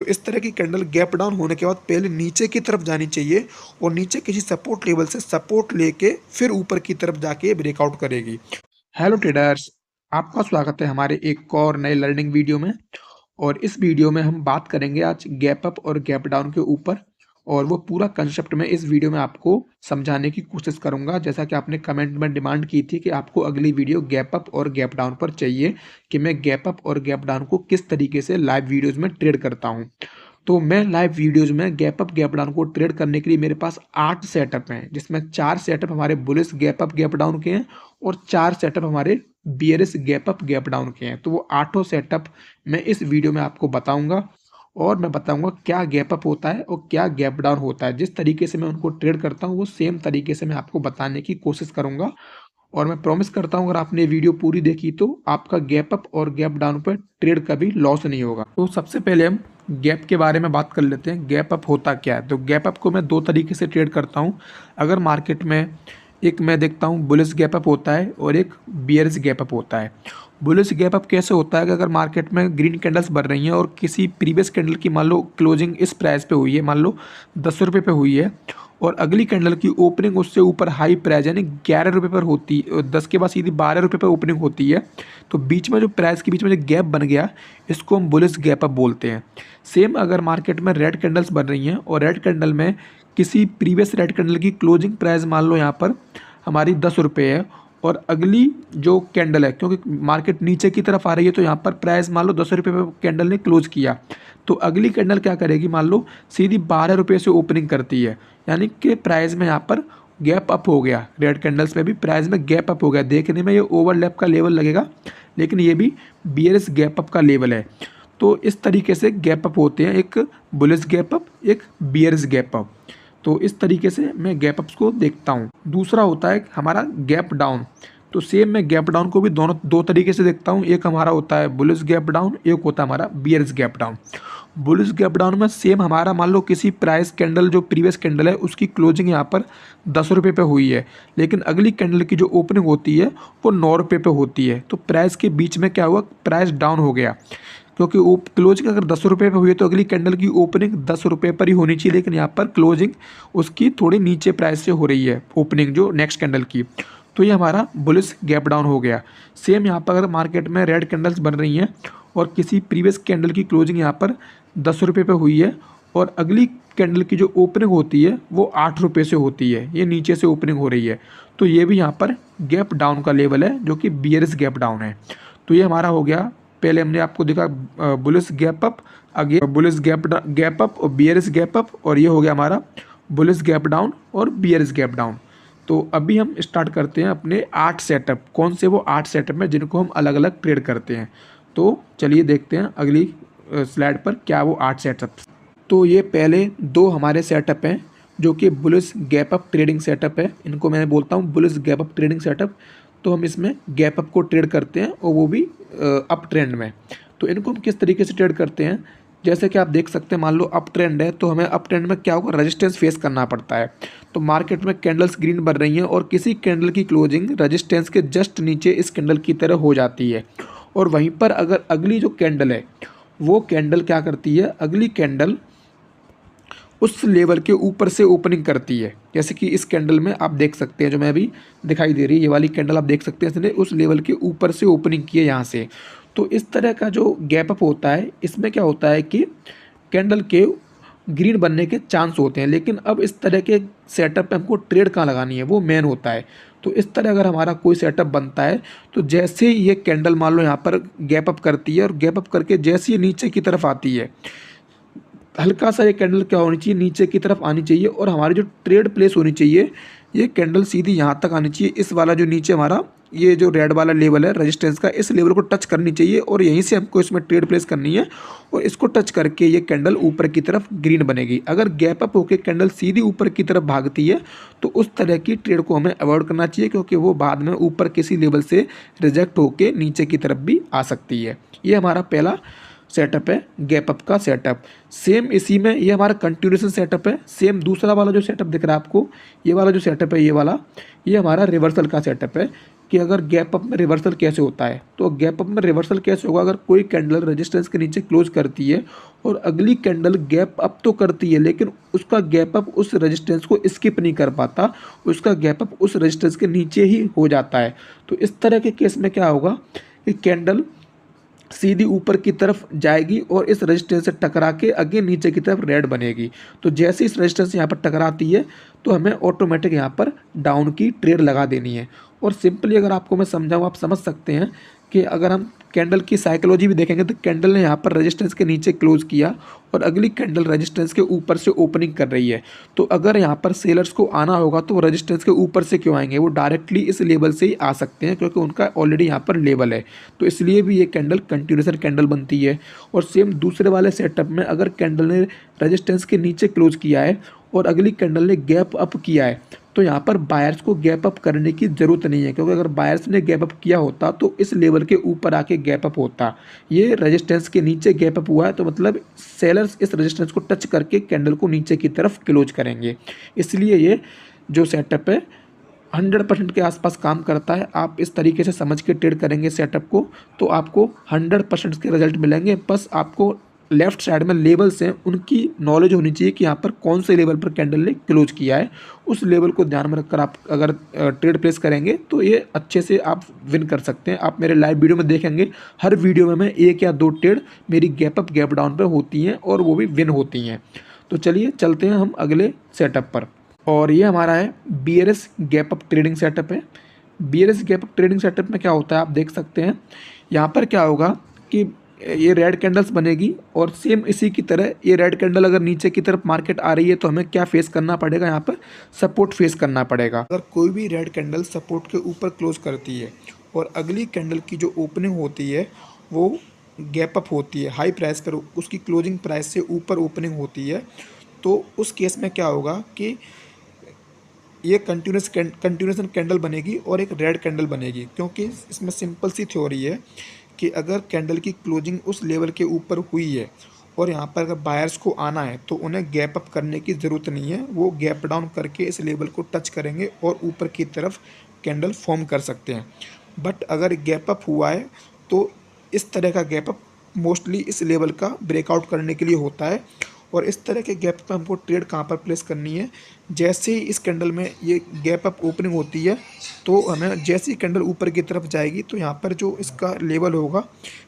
तो इस तरह की कैंडल गैप डाउन होने के बाद पहले नीचे की तरफ जानी चाहिए और नीचे किसी सपोर्ट लेवल से सपोर्ट लेके फिर ऊपर की तरफ जाके ब्रेकआउट करेगी। हेलो ट्रेडर्स, आपका स्वागत है हमारे एक और नए लर्निंग वीडियो में। और इस वीडियो में हम बात करेंगे आज गैप अप और गैप डाउन के ऊपर, और वो पूरा कंसेप्ट मैं इस वीडियो में आपको समझाने की कोशिश करूंगा। जैसा कि आपने कमेंट में डिमांड की थी कि आपको अगली वीडियो गैप अप और गैप डाउन पर चाहिए, कि मैं गैप अप और गैप डाउन को किस तरीके से लाइव वीडियोज़ में ट्रेड करता हूँ। तो मैं लाइव वीडियोज़ में गैप अप गैप डाउन को ट्रेड करने के लिए मेरे पास 8 सेटअप हैं, जिसमें 4 सेटअप हमारे bullish gap up gap down के हैं और 4 सेटअप हमारे bearish gap up gap down के हैं। तो वो 8 सेटअप मैं इस वीडियो में आपको बताऊंगा, और मैं बताऊंगा क्या गैप अप होता है और क्या गैप डाउन होता है। जिस तरीके से मैं उनको ट्रेड करता हूँ वो सेम तरीके से मैं आपको बताने की कोशिश करूंगा, और मैं प्रॉमिस करता हूँ अगर आपने वीडियो पूरी देखी तो आपका गैप अप और गैप डाउन पर ट्रेड कभी लॉस नहीं होगा। तो सबसे पहले हम गैप के बारे में बात कर लेते हैं। गैप अप होता क्या है? तो गैप अप को मैं 2 तरीके से ट्रेड करता हूँ। अगर मार्केट में एक मैं देखता हूँ बुलिश गैप अप होता है और एक बियरिश गैप अप होता है। बुलिश गैप अप कैसे होता है कि अगर मार्केट में ग्रीन कैंडल्स बन रही हैं और किसी प्रीवियस कैंडल की मान लो क्लोजिंग इस प्राइस पे हुई है, मान लो 10 रुपये पे हुई है, और अगली कैंडल की ओपनिंग उससे ऊपर हाई प्राइस यानी 11 रुपये पर होती है, 10 के बाद सीधी 12 रुपये पर ओपनिंग होती है, तो बीच में जो प्राइस के बीच में जो गैप बन गया इसको हम बुलिश गैप अप बोलते हैं। सेम अगर मार्केट में रेड कैंडल्स बन रही हैं और रेड कैंडल में किसी प्रीवियस रेड कैंडल की क्लोजिंग प्राइस मान लो यहाँ पर हमारी 10 रुपये है, और अगली जो कैंडल है, क्योंकि मार्केट नीचे की तरफ आ रही है तो यहाँ पर प्राइस मान लो 10 रुपये पर कैंडल ने क्लोज किया, तो अगली कैंडल क्या करेगी, मान लो सीधी 12 रुपये से ओपनिंग करती है, यानी कि प्राइस में यहाँ पर गैप अप हो गया। रेड कैंडल्स में भी प्राइस में गैप अप हो गया। देखने में ये ओवरलैप का लेवल लगेगा, लेकिन ये भी बियरिश गैप अप का लेवल है। तो इस तरीके से गैप अप होते हैं, एक बुलिश गैप अप, एक बियरिश गैप अप। तो इस तरीके से मैं गैप अप्स को देखता हूँ। दूसरा होता है हमारा गैप डाउन। तो सेम मैं गैप डाउन को भी दोनों 2 तरीके से देखता हूँ। एक हमारा होता है बुलिश गैप डाउन, एक होता है हमारा bearish gap down. Bullish gap down में सेम हमारा मान लो किसी प्राइस कैंडल जो प्रीवियस कैंडल है उसकी क्लोजिंग यहाँ पर 10 रुपये पे हुई है, लेकिन अगली कैंडल की जो ओपनिंग होती है वो 9 रुपये पे होती है, तो प्राइस के बीच में क्या हुआ, प्राइस डाउन हो गया। क्योंकि क्लोजिंग अगर 10 रुपये पे हुई है तो अगली कैंडल की ओपनिंग 10 रुपये पर ही होनी चाहिए, लेकिन यहाँ पर क्लोजिंग उसकी थोड़ी नीचे प्राइस से हो रही है, ओपनिंग जो नेक्स्ट कैंडल की। तो ये हमारा बुलिश गैप डाउन हो गया। सेम यहाँ पर अगर मार्केट में रेड कैंडल्स बन रही हैं और किसी प्रीवियस कैंडल की क्लोजिंग यहाँ पर 10 रुपये पे हुई है और अगली कैंडल की जो ओपनिंग होती है वो 8 रुपये से होती है, ये नीचे से ओपनिंग हो रही है, तो ये भी यहाँ पर गैप डाउन का लेवल है जो कि बियरिश गैप डाउन है। तो ये हमारा हो गया, पहले हमने आपको देखा बुलिश गैप अप, आगे बुलिश गैप अप और बियरिश गैप अप, और ये हो गया हमारा बुलिश गैप डाउन और बियरिश गैप डाउन। तो अभी हम स्टार्ट करते हैं अपने 8 सेटअप। कौन से वो 8 सेटअप हैं जिनको हम अलग अलग ट्रेड करते हैं। तो चलिए देखते हैं अगली स्लाइड पर क्या वो 8 सेटअप। तो ये पहले 2 हमारे सेटअप हैं जो कि bullish gap up trading setup है, इनको मैं बोलता हूँ bullish gap up trading setup. तो हम इसमें गैप अप को ट्रेड करते हैं और वो भी अप ट्रेंड में। तो इनको हम किस तरीके से ट्रेड करते हैं, जैसे कि आप देख सकते हैं मान लो अप ट्रेंड है तो हमें अप ट्रेंड में क्या होगा, रेजिस्टेंस फेस करना पड़ता है। तो मार्केट में कैंडल्स ग्रीन बन रही हैं और किसी कैंडल की क्लोजिंग रेजिस्टेंस के जस्ट नीचे इस कैंडल की तरह हो जाती है, और वहीं पर अगर अगली जो कैंडल है वो कैंडल क्या करती है, अगली कैंडल उस लेवल के ऊपर से ओपनिंग करती है। जैसे कि इस कैंडल में आप देख सकते हैं, जो मैं अभी दिखाई दे रही है ये वाली कैंडल आप देख सकते हैं, इसने उस लेवल के ऊपर से ओपनिंग की है यहाँ से। तो इस तरह का जो गैप अप होता है इसमें क्या होता है कि कैंडल के ग्रीन बनने के चांस होते हैं, लेकिन अब इस तरह के सेटअप पे हमको ट्रेड कहाँ लगानी है वो मेन होता है। तो इस तरह अगर हमारा कोई सेटअप बनता है तो जैसे ये कैंडल मान लो यहाँ पर गैप अप करती है और गैप अप करके जैसे ये नीचे की तरफ आती है, हल्का सा ये कैंडल क्या होनी चाहिए, नीचे की तरफ आनी चाहिए, और हमारी जो ट्रेड प्लेस होनी चाहिए ये कैंडल सीधी यहाँ तक आनी चाहिए। इस वाला जो नीचे हमारा ये जो रेड वाला लेवल है रेजिस्टेंस का, इस लेवल को टच करनी चाहिए और यहीं से हमको इसमें ट्रेड प्लेस करनी है, और इसको टच करके ये कैंडल ऊपर की तरफ ग्रीन बनेगी। अगर गैप अप होकर कैंडल सीधी ऊपर की तरफ भागती है तो उस तरह की ट्रेड को हमें अवॉइड करना चाहिए, क्योंकि वो बाद में ऊपर किसी लेवल से रिजेक्ट होकर नीचे की तरफ भी आ सकती है। ये हमारा पहला सेटअप है गैप अप का सेटअप। सेम इसी में ये हमारा कंटिन्यूएशन सेटअप है। सेम दूसरा वाला जो सेटअप दिख रहा है आपको, ये वाला जो सेटअप है ये वाला, ये हमारा रिवर्सल का सेटअप है। कि अगर गैप अप में रिवर्सल कैसे होता है। तो गैप अप में रिवर्सल कैसे होगा, अगर कोई कैंडल रेजिस्टेंस के नीचे क्लोज करती है और अगली कैंडल गैप अप तो करती है, लेकिन उसका गैप अप उस रेजिस्टेंस को स्किप नहीं कर पाता, उसका गैप अप उस रेजिस्टेंस के नीचे ही हो जाता है। तो इस तरह के केस में क्या होगा कि कैंडल सीधी ऊपर की तरफ जाएगी और इस रेजिस्टेंस से टकरा के अगेन नीचे की तरफ रेड बनेगी। तो जैसे इस रेजिस्टेंस यहाँ पर टकराती है तो हमें ऑटोमेटिक यहाँ पर डाउन की ट्रेड लगा देनी है। और सिंपली अगर आपको मैं समझाऊँ, आप समझ सकते हैं कि अगर हम कैंडल की साइकोलॉजी भी देखेंगे तो कैंडल ने यहाँ पर रेजिस्टेंस के नीचे क्लोज किया और अगली कैंडल रेजिस्टेंस के ऊपर से ओपनिंग कर रही है। तो अगर यहाँ पर सेलर्स को आना होगा तो वो रेजिस्टेंस के ऊपर से क्यों आएंगे, वो डायरेक्टली इस लेवल से ही आ सकते हैं क्योंकि उनका ऑलरेडी यहाँ पर लेवल है। तो इसलिए भी ये कैंडल कंटिन्यूएशन कैंडल बनती है। और सेम दूसरे वाले सेटअप में अगर कैंडल ने रेजिस्टेंस के नीचे क्लोज किया है और अगली कैंडल ने गैप अप किया है तो यहाँ पर बायर्स को गैप अप करने की ज़रूरत नहीं है, क्योंकि अगर बायर्स ने गैप अप किया होता तो इस लेवल के ऊपर आके गैप अप होता। ये रेजिस्टेंस के नीचे गैप अप हुआ है तो मतलब सेलर्स इस रेजिस्टेंस को टच करके कैंडल को नीचे की तरफ क्लोज करेंगे। इसलिए ये जो सेटअप है 100% के आसपास काम करता है। आप इस तरीके से समझ के ट्रेड करेंगे सेटअप को तो आपको 100% के रिजल्ट मिलेंगे। बस आपको लेफ्ट साइड में लेवल्स हैं उनकी नॉलेज होनी चाहिए कि यहाँ पर कौन से लेवल पर कैंडल ने क्लोज किया है। उस लेवल को ध्यान में रखकर आप अगर ट्रेड प्लेस करेंगे तो ये अच्छे से आप विन कर सकते हैं। आप मेरे लाइव वीडियो में देखेंगे, हर वीडियो में मैं 1 या 2 ट्रेड मेरी गैप अप गैप डाउन पर होती हैं और वो भी विन होती हैं। तो चलिए चलते हैं हम अगले सेटअप पर। और ये हमारा है BRS gap up trading setup है। BRS gap up trading setup में क्या होता है आप देख सकते हैं। यहाँ पर क्या होगा कि ये रेड कैंडल्स बनेगी और सेम इसी की तरह ये रेड कैंडल अगर नीचे की तरफ मार्केट आ रही है तो हमें क्या फेस करना पड़ेगा, यहाँ पर सपोर्ट फेस करना पड़ेगा। अगर कोई भी रेड कैंडल सपोर्ट के ऊपर क्लोज करती है और अगली कैंडल की जो ओपनिंग होती है वो गैप अप होती है, हाई प्राइस पर उसकी क्लोजिंग प्राइस से ऊपर ओपनिंग होती है, तो उस केस में क्या होगा कि ये कंटिन्यूएशन कैंडल बनेगी और एक रेड कैंडल बनेगी। क्योंकि इसमें सिंपल सी थ्योरी है कि अगर कैंडल की क्लोजिंग उस लेवल के ऊपर हुई है और यहाँ पर अगर बायर्स को आना है तो उन्हें गैप अप करने की ज़रूरत नहीं है, वो गैप डाउन करके इस लेवल को टच करेंगे और ऊपर की तरफ कैंडल फॉर्म कर सकते हैं। बट अगर गैप अप हुआ है तो इस तरह का गैप अप मोस्टली इस लेवल का ब्रेकआउट करने के लिए होता है। और इस तरह के गैप पर हमको ट्रेड कहाँ पर प्लेस करनी है, जैसे ही इस कैंडल में ये गैप अप ओपनिंग होती है तो हमें जैसे ही कैंडल ऊपर की तरफ जाएगी तो यहाँ पर जो इसका लेवल होगा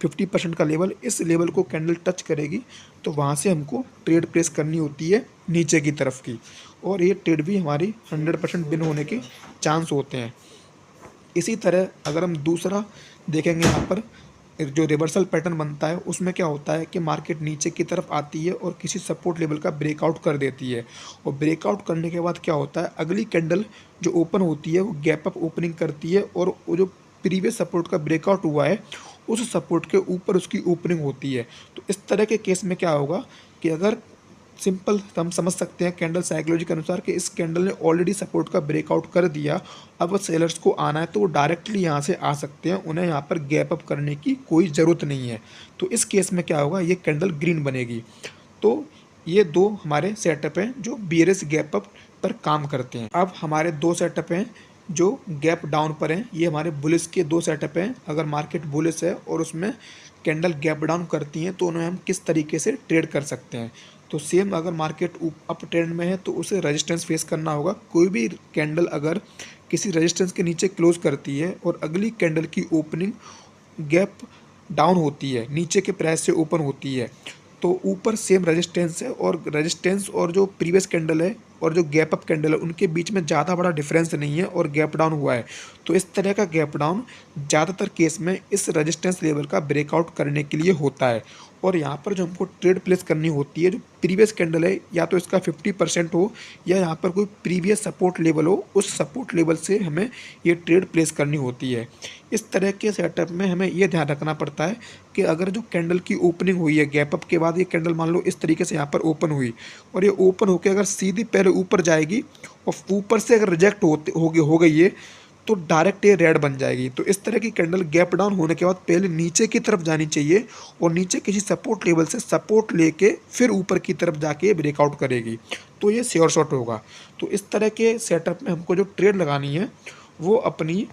50% का लेवल, इस लेवल को कैंडल टच करेगी तो वहाँ से हमको ट्रेड प्लेस करनी होती है नीचे की तरफ की। और ये ट्रेड भी हमारी 100% विन होने के चांस होते हैं। इसी तरह अगर हम दूसरा देखेंगे, यहाँ पर जो रिवर्सल पैटर्न बनता है उसमें क्या होता है कि मार्केट नीचे की तरफ आती है और किसी सपोर्ट लेवल का ब्रेकआउट कर देती है और ब्रेकआउट करने के बाद क्या होता है, अगली कैंडल जो ओपन होती है वो गैप अप ओपनिंग करती है और वो जो प्रीवियस सपोर्ट का ब्रेकआउट हुआ है उस सपोर्ट के ऊपर उसकी ओपनिंग होती है। तो इस तरह के केस में क्या होगा कि अगर सिंपल हम समझ सकते हैं कैंडल साइकोलॉजी के अनुसार कि इस कैंडल ने ऑलरेडी सपोर्ट का ब्रेकआउट कर दिया, अब सेलर्स को आना है तो वो डायरेक्टली यहाँ से आ सकते हैं, उन्हें यहाँ पर गैप अप करने की कोई ज़रूरत नहीं है। तो इस केस में क्या होगा, ये कैंडल ग्रीन बनेगी। तो ये दो हमारे सेटअप हैं जो बीआरएस गैप अप पर काम करते हैं। अब हमारे 2 सेटअप हैं जो गैप डाउन पर हैं। ये हमारे बुलिस के 2 सेटअप हैं। अगर मार्केट बुलिस है और उसमें कैंडल गैप डाउन करती हैं तो उन्हें हम किस तरीके से ट्रेड कर सकते हैं। तो सेम अगर मार्केट अप ट्रेंड में है तो उसे रेजिस्टेंस फेस करना होगा। कोई भी कैंडल अगर किसी रेजिस्टेंस के नीचे क्लोज करती है और अगली कैंडल की ओपनिंग गैप डाउन होती है, नीचे के प्राइस से ओपन होती है, तो ऊपर सेम रेजिस्टेंस है और रेजिस्टेंस और जो प्रीवियस कैंडल है और जो गैप अप कैंडल है उनके बीच में ज़्यादा बड़ा डिफरेंस नहीं है और गैप डाउन हुआ है, तो इस तरह का गैप डाउन ज़्यादातर केस में इस रेजिस्टेंस लेवल का ब्रेकआउट करने के लिए होता है। और यहाँ पर जो हमको ट्रेड प्लेस करनी होती है, जो प्रीवियस कैंडल है या तो इसका 50% हो या यहाँ पर कोई प्रीवियस सपोर्ट लेवल हो, उस सपोर्ट लेवल से हमें ये ट्रेड प्लेस करनी होती है। इस तरह के सेटअप में हमें ये ध्यान रखना पड़ता है कि अगर जो कैंडल की ओपनिंग हुई है गैप अप के बाद, ये कैंडल मान लो इस तरीके से यहाँ पर ओपन हुई और ये ओपन होकर अगर सीधी पहले ऊपर जाएगी और ऊपर से अगर रिजेक्ट हो गई है तो डायरेक्ट ये रेड बन जाएगी। तो इस तरह की कैंडल गैप डाउन होने के बाद पहले नीचे की तरफ जानी चाहिए और नीचे किसी सपोर्ट लेवल से सपोर्ट लेके फिर ऊपर की तरफ जाके ये ब्रेकआउट करेगी, तो ये श्योर शॉट होगा। तो इस तरह के सेटअप में हमको जो ट्रेड लगानी है वो अपनी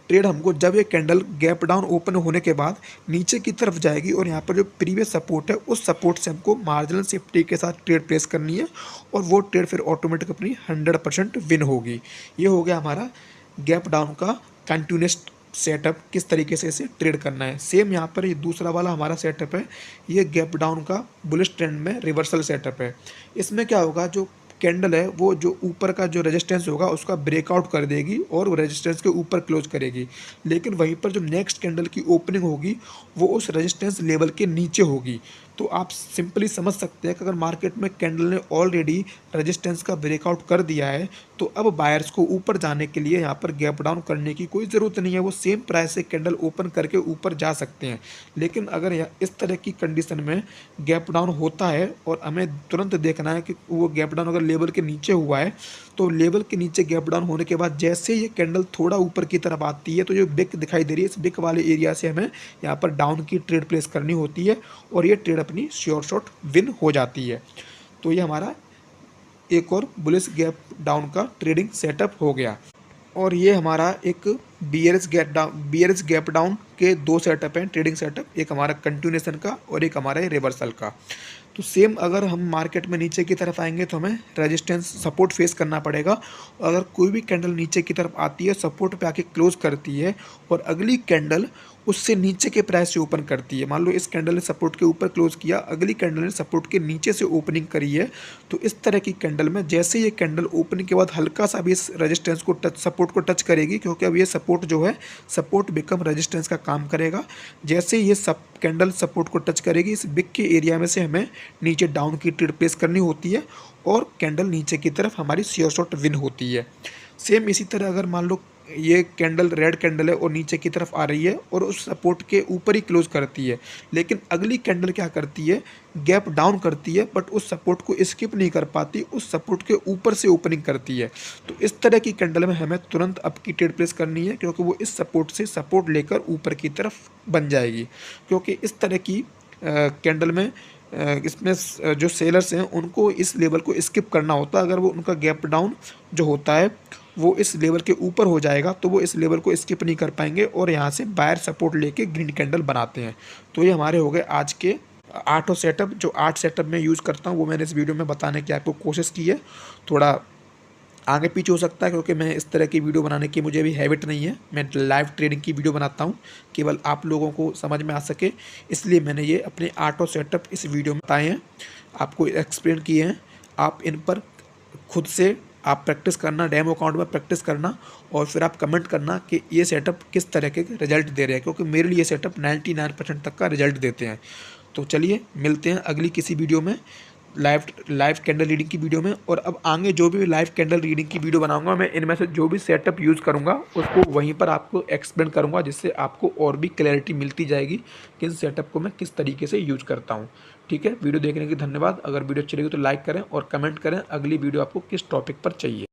ट्रेड हमको जब ये कैंडल गैप डाउन ओपन होने के बाद नीचे की तरफ जाएगी और यहाँ पर जो प्रीवियस सपोर्ट है उस सपोर्ट से हमको मार्जिनल सेफ्टी के साथ ट्रेड प्लेस करनी है और वो ट्रेड फिर ऑटोमेटिक अपनी 100% विन होगी। ये हो गया हमारा गैप डाउन का कंटिन्यूस सेटअप, किस तरीके से इसे ट्रेड करना है। सेम यहाँ पर ये दूसरा वाला हमारा सेटअप है, ये गैप डाउन का बुलिश ट्रेंड में रिवर्सल सेटअप है। इसमें क्या होगा, जो कैंडल है वो जो ऊपर का जो रेजिस्टेंस होगा उसका ब्रेकआउट कर देगी और वो रेजिस्टेंस के ऊपर क्लोज करेगी, लेकिन वहीं पर जो नेक्स्ट कैंडल की ओपनिंग होगी वो उस रेजिस्टेंस लेवल के नीचे होगी। तो आप सिंपली समझ सकते हैं कि अगर मार्केट में कैंडल ने ऑलरेडी रेजिस्टेंस का ब्रेकआउट कर दिया है तो अब बायर्स को ऊपर जाने के लिए यहाँ पर गैप डाउन करने की कोई ज़रूरत नहीं है, वो सेम प्राइस से कैंडल ओपन करके ऊपर जा सकते हैं। लेकिन अगर इस तरह की कंडीशन में गैप डाउन होता है और हमें तुरंत देखना है कि वो गैप डाउन अगर लेवल के नीचे हुआ है तो लेवल के नीचे गैप डाउन होने के बाद जैसे ये कैंडल थोड़ा ऊपर की तरफ आती है तो जो बिक दिखाई दे रही है, इस बिक वाले एरिया से हमें यहाँ पर डाउन की ट्रेड प्लेस करनी होती है और ये ट्रेड अपनी श्योर शॉट विन हो जाती है। तो ये हमारा एक और बुलिश गैप डाउन का ट्रेडिंग सेटअप हो गया। और ये हमारा एक बियरिश गैप डाउन के दो सेटअप हैं ट्रेडिंग सेटअप, एक हमारा कंटिन्यूएशन का और एक हमारा रिवर्सल का। तो सेम अगर हम मार्केट में नीचे की तरफ आएंगे तो हमें रेजिस्टेंस सपोर्ट फेस करना पड़ेगा। अगर कोई भी कैंडल नीचे की तरफ आती है, सपोर्ट पे आके क्लोज करती है और अगली कैंडल उससे नीचे के प्राइस से ओपन करती है, मान लो इस कैंडल ने सपोर्ट के ऊपर क्लोज किया, अगली कैंडल ने सपोर्ट के नीचे से ओपनिंग करी है, तो इस तरह की कैंडल में जैसे ये कैंडल ओपनिंग के बाद हल्का सा भी इस रेजिस्टेंस को सपोर्ट को टच करेगी, क्योंकि अब ये सपोर्ट जो है सपोर्ट बिकम रेजिस्टेंस का काम करेगा। जैसे ये कैंडल सपोर्ट को टच करेगी, इस बिग के एरिया में से हमें नीचे डाउन की ट्रेड प्लेस करनी होती है और कैंडल नीचे की तरफ हमारी श्योर शॉट विन होती है। सेम इसी तरह अगर मान लो ये कैंडल रेड कैंडल है और नीचे की तरफ आ रही है और उस सपोर्ट के ऊपर ही क्लोज करती है, लेकिन अगली कैंडल क्या करती है, गैप डाउन करती है बट उस सपोर्ट को स्किप नहीं कर पाती, उस सपोर्ट के ऊपर से ओपनिंग करती है। तो इस तरह की कैंडल में हमें तुरंत अप की ट्रेड प्लेस करनी है, क्योंकि वो इस सपोर्ट से सपोर्ट लेकर ऊपर की तरफ बन जाएगी। क्योंकि इस तरह की कैंडल में इसमें जो सेलर्स हैं उनको इस लेवल को स्किप करना होता है। अगर वो उनका गैप डाउन जो होता है वो इस लेवल के ऊपर हो जाएगा तो वो इस लेवल को स्किप नहीं कर पाएंगे और यहाँ से बायर सपोर्ट लेके ग्रीन कैंडल बनाते हैं। तो ये हमारे हो गए आज के 8 सेटअप। जो 8 सेटअप मैं यूज़ करता हूँ वो मैंने इस वीडियो में बताने की आपको कोशिश की है। थोड़ा आगे पीछे हो सकता है क्योंकि मैं इस तरह की वीडियो बनाने की मुझे भी हैबिट नहीं है, मैं लाइव ट्रेडिंग की वीडियो बनाता हूँ केवल आप लोगों को समझ में आ सके, इसलिए मैंने ये अपने 8 सेटअप इस वीडियो में बताए हैं, आपको एक्सप्लेन किए हैं। आप इन पर खुद से आप प्रैक्टिस करना, डेमो अकाउंट में प्रैक्टिस करना और फिर आप कमेंट करना कि ये सेटअप किस तरह के रिजल्ट दे रहे हैं, क्योंकि मेरे लिए ये सेटअप 99% तक का रिजल्ट देते हैं। तो चलिए मिलते हैं अगली किसी वीडियो में, लाइव कैंडल रीडिंग की वीडियो में। और अब आगे जो भी लाइव कैंडल रीडिंग की वीडियो बनाऊंगा मैं इनमें से जो भी सेटअप यूज़ करूंगा उसको वहीं पर आपको एक्सप्लेन करूंगा, जिससे आपको और भी क्लैरिटी मिलती जाएगी कि इस सेटअप को मैं किस तरीके से यूज़ करता हूं। ठीक है, वीडियो देखने के धन्यवाद। अगर वीडियो अच्छी लगी तो लाइक करें और कमेंट करें अगली वीडियो आपको किस टॉपिक पर चाहिए।